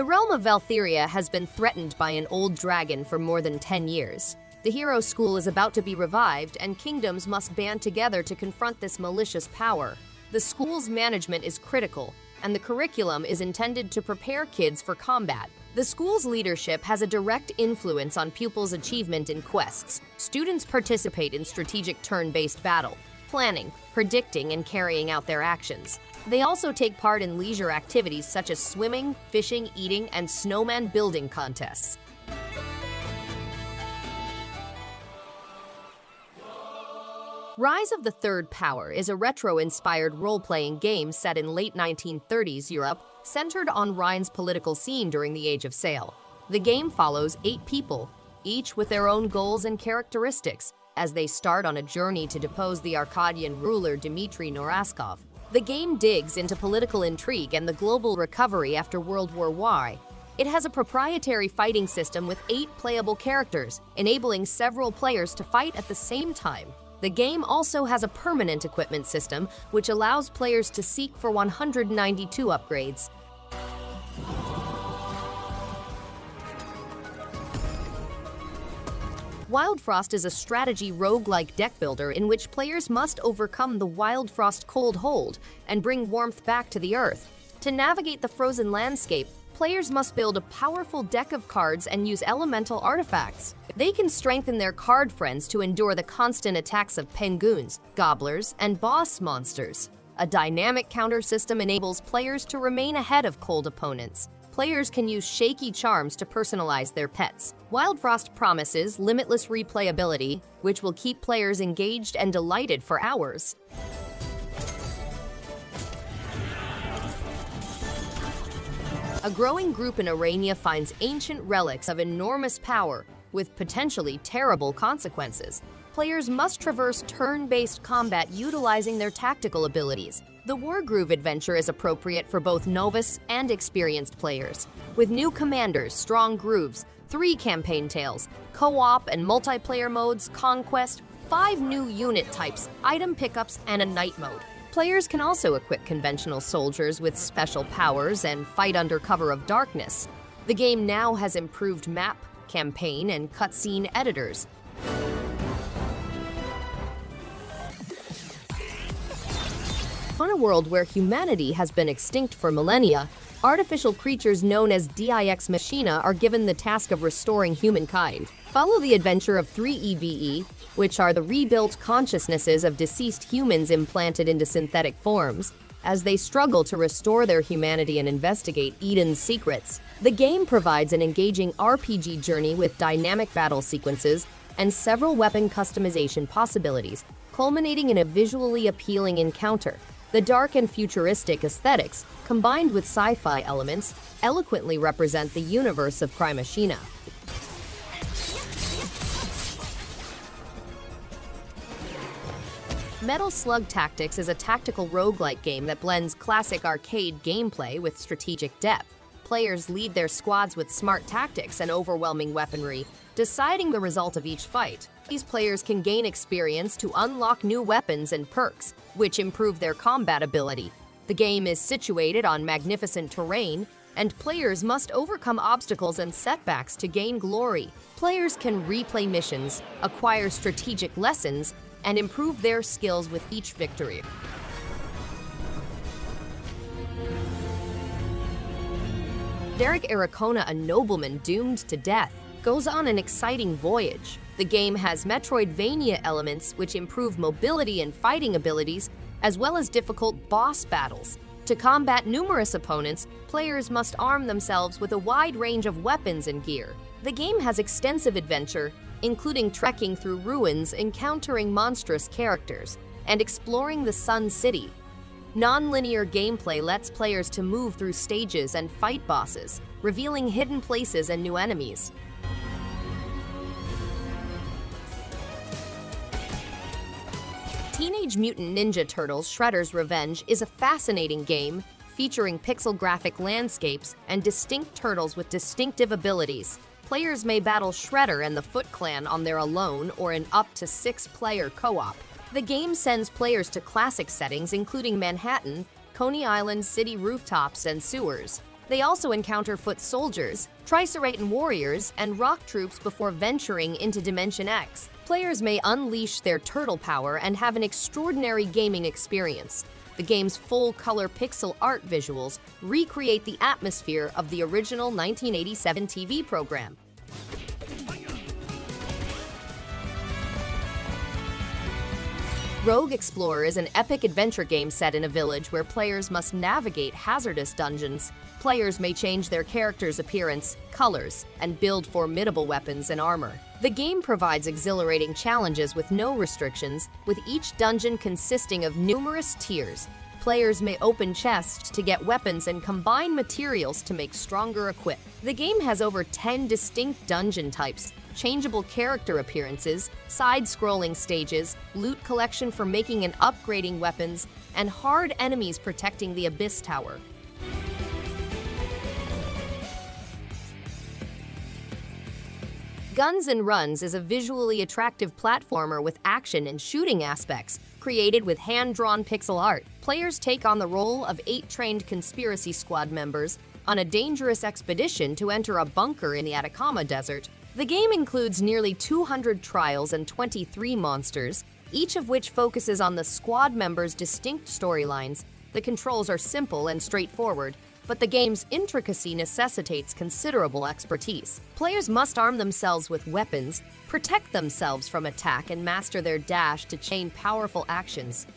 The realm of Valthiria has been threatened by an old dragon for more than 10 years. The hero school is about to be revived, and kingdoms must band together to confront this malicious power. The school's management is critical, and the curriculum is intended to prepare kids for combat. The school's leadership has a direct influence on pupils' achievement in quests. Students participate in strategic turn-based battle, planning, predicting, and carrying out their actions. They also take part in leisure activities such as swimming, fishing, eating, and snowman building contests. Rise of the Third Power is a retro-inspired role-playing game set in late 1930s Europe, centered on Rhine's political scene during the Age of Sail. The game follows 8 people, each with their own goals and characteristics, as they start on a journey to depose the Arcadian ruler Dmitry Noraskov. The game digs into political intrigue and the global recovery after World War I. It has a proprietary fighting system with 8 playable characters, enabling several players to fight at the same time. The game also has a permanent equipment system, which allows players to seek for 192 upgrades. Wildfrost is a strategy roguelike deck builder in which players must overcome the Wildfrost cold hold and bring warmth back to the earth. To navigate the frozen landscape, players must build a powerful deck of cards and use elemental artifacts. They can strengthen their card friends to endure the constant attacks of penguins, gobblers, and boss monsters. A dynamic counter system enables players to remain ahead of cold opponents. Players can use shaky charms to personalize their pets. Wildfrost promises limitless replayability, which will keep players engaged and delighted for hours. A growing group in Arania finds ancient relics of enormous power, with potentially terrible consequences. Players must traverse turn-based combat utilizing their tactical abilities. The Wargroove adventure is appropriate for both novice and experienced players. With new commanders, strong grooves, 3 campaign tales, co-op and multiplayer modes, conquest, 5 new unit types, item pickups, and a night mode. Players can also equip conventional soldiers with special powers and fight under cover of darkness. The game now has improved map, campaign, and cutscene editors. On a world where humanity has been extinct for millennia, artificial creatures known as CRYMACHINA are given the task of restoring humankind. Follow the adventure of 3 EVE, which are the rebuilt consciousnesses of deceased humans implanted into synthetic forms, as they struggle to restore their humanity and investigate Eden's secrets. The game provides an engaging RPG journey with dynamic battle sequences and several weapon customization possibilities, culminating in a visually appealing encounter. The dark and futuristic aesthetics, combined with sci-fi elements, eloquently represent the universe of CRYMACHINA. Metal Slug Tactics is a tactical roguelike game that blends classic arcade gameplay with strategic depth. Players lead their squads with smart tactics and overwhelming weaponry, deciding the result of each fight. These players can gain experience to unlock new weapons and perks, which improve their combat ability. The game is situated on magnificent terrain, and players must overcome obstacles and setbacks to gain glory. Players can replay missions, acquire strategic lessons, and improve their skills with each victory. Ericona, a nobleman doomed to death, goes on an exciting voyage. The game has Metroidvania elements which improve mobility and fighting abilities, as well as difficult boss battles. To combat numerous opponents, players must arm themselves with a wide range of weapons and gear. The game has extensive adventure, including trekking through ruins, encountering monstrous characters, and exploring the Sun City. Non-linear gameplay lets players to move through stages and fight bosses, revealing hidden places and new enemies. Teenage Mutant Ninja Turtles: Shredder's Revenge is a fascinating game featuring pixel graphic landscapes and distinct turtles with distinctive abilities. Players may battle Shredder and the Foot Clan on their alone or in up to 6-player co-op. The game sends players to classic settings including Manhattan, Coney Island city rooftops, and sewers. They also encounter foot soldiers, Triceratan warriors, and rock troops before venturing into Dimension X. Players may unleash their turtle power and have an extraordinary gaming experience. The game's full-color pixel art visuals recreate the atmosphere of the original 1987 TV program. Rogue Explorer is an epic adventure game set in a village where players must navigate hazardous dungeons. Players may change their character's appearance, colors, and build formidable weapons and armor. The game provides exhilarating challenges with no restrictions, with each dungeon consisting of numerous tiers. Players may open chests to get weapons and combine materials to make stronger equip. The game has over 10 distinct dungeon types, changeable character appearances, side-scrolling stages, loot collection for making and upgrading weapons, and hard enemies protecting the Abyss Tower. Guns N' Runs is a visually attractive platformer with action and shooting aspects, created with hand-drawn pixel art. Players take on the role of 8 trained conspiracy squad members on a dangerous expedition to enter a bunker in the Ericona desert. The game includes nearly 200 trials and 23 monsters, each of which focuses on the squad members' distinct storylines. The controls are simple and straightforward, but the game's intricacy necessitates considerable expertise. Players must arm themselves with weapons, protect themselves from attack, and master their dash to chain powerful actions.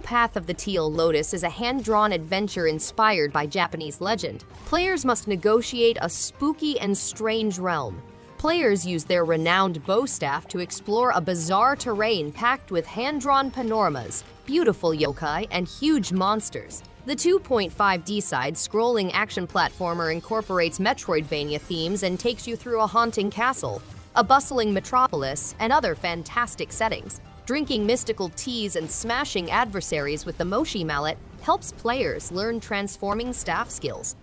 Path of the Teal Lotus is a hand-drawn adventure inspired by Japanese legend. Players must negotiate a spooky and strange realm. Players use their renowned bow staff to explore a bizarre terrain packed with hand-drawn panoramas, beautiful yokai, and huge monsters. The 2.5D side-scrolling action platformer incorporates Metroidvania themes and takes you through a haunting castle, a bustling metropolis, and other fantastic settings. Drinking mystical teas and smashing adversaries with the Moshi mallet helps players learn transforming staff skills.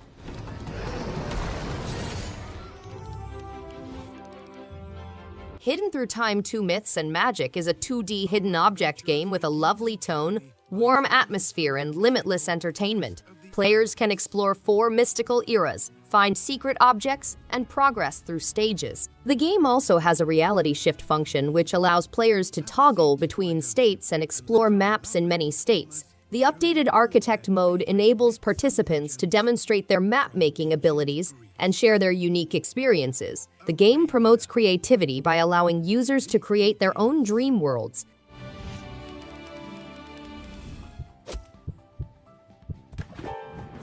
Hidden Through Time 2 Myths and Magic is a 2D hidden object game with a lovely tone, warm atmosphere, and limitless entertainment. Players can explore 4 mystical eras, find secret objects, and progress through stages. The game also has a reality shift function which allows players to toggle between states and explore maps in many states. The updated Architect mode enables participants to demonstrate their map-making abilities and share their unique experiences. The game promotes creativity by allowing users to create their own dream worlds.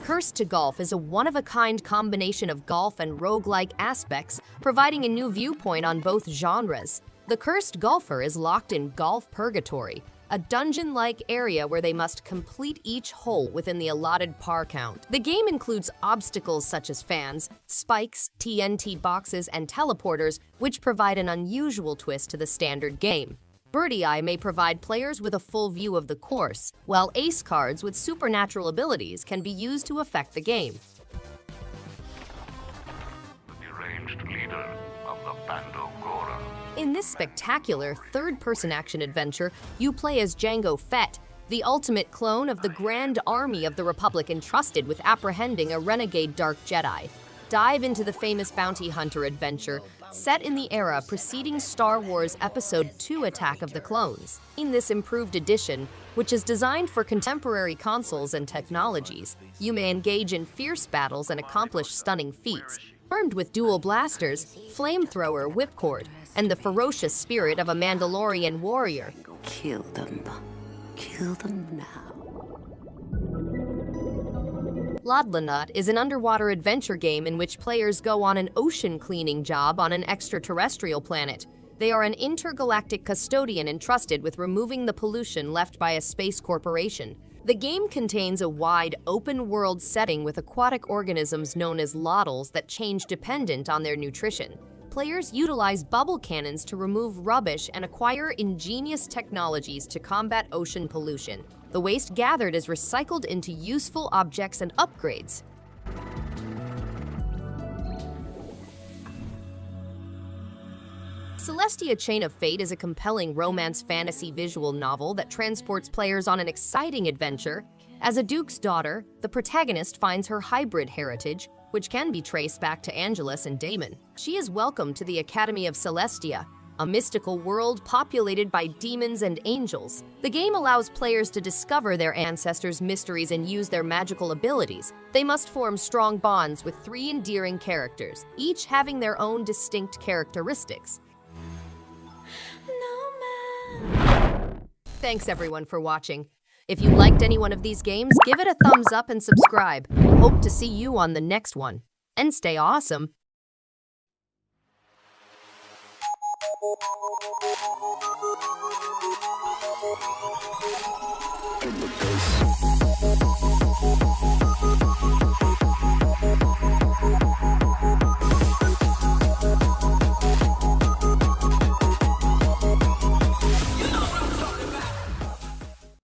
Cursed to Golf is a one-of-a-kind combination of golf and roguelike aspects, providing a new viewpoint on both genres. The cursed golfer is locked in Golf Purgatory, a dungeon-like area where they must complete each hole within the allotted par count. The game includes obstacles such as fans, spikes, TNT boxes, and teleporters, which provide an unusual twist to the standard game. Birdie Eye may provide players with a full view of the course, while ace cards with supernatural abilities can be used to affect the game. The deranged leader of the Bandogora. In this spectacular third-person action adventure, you play as Jango Fett, the ultimate clone of the Grand Army of the Republic entrusted with apprehending a renegade Dark Jedi. Dive into the famous bounty hunter adventure, set in the era preceding Star Wars Episode II Attack of the Clones. In this improved edition, which is designed for contemporary consoles and technologies, you may engage in fierce battles and accomplish stunning feats. Armed with dual blasters, flamethrower, whipcord, and the ferocious spirit of a Mandalorian warrior. Kill them. Kill them now. Loddlenaut is an underwater adventure game in which players go on an ocean cleaning job on an extraterrestrial planet. They are an intergalactic custodian entrusted with removing the pollution left by a space corporation. The game contains a wide, open-world setting with aquatic organisms known as Loddles that change dependent on their nutrition. Players utilize bubble cannons to remove rubbish and acquire ingenious technologies to combat ocean pollution. The waste gathered is recycled into useful objects and upgrades. Celestia Chain of Fate is a compelling romance fantasy visual novel that transports players on an exciting adventure. As a duke's daughter, the protagonist finds her hybrid heritage, which can be traced back to Angelus and Damon. She is welcomed to the Academy of Celestia, a mystical world populated by demons and angels. The game allows players to discover their ancestors' mysteries and use their magical abilities. They must form strong bonds with 3 endearing characters, each having their own distinct characteristics. Thanks everyone for watching. If you liked any one of these games, give it a thumbs up and subscribe. Hope to see you on the next one. And stay awesome! In the face.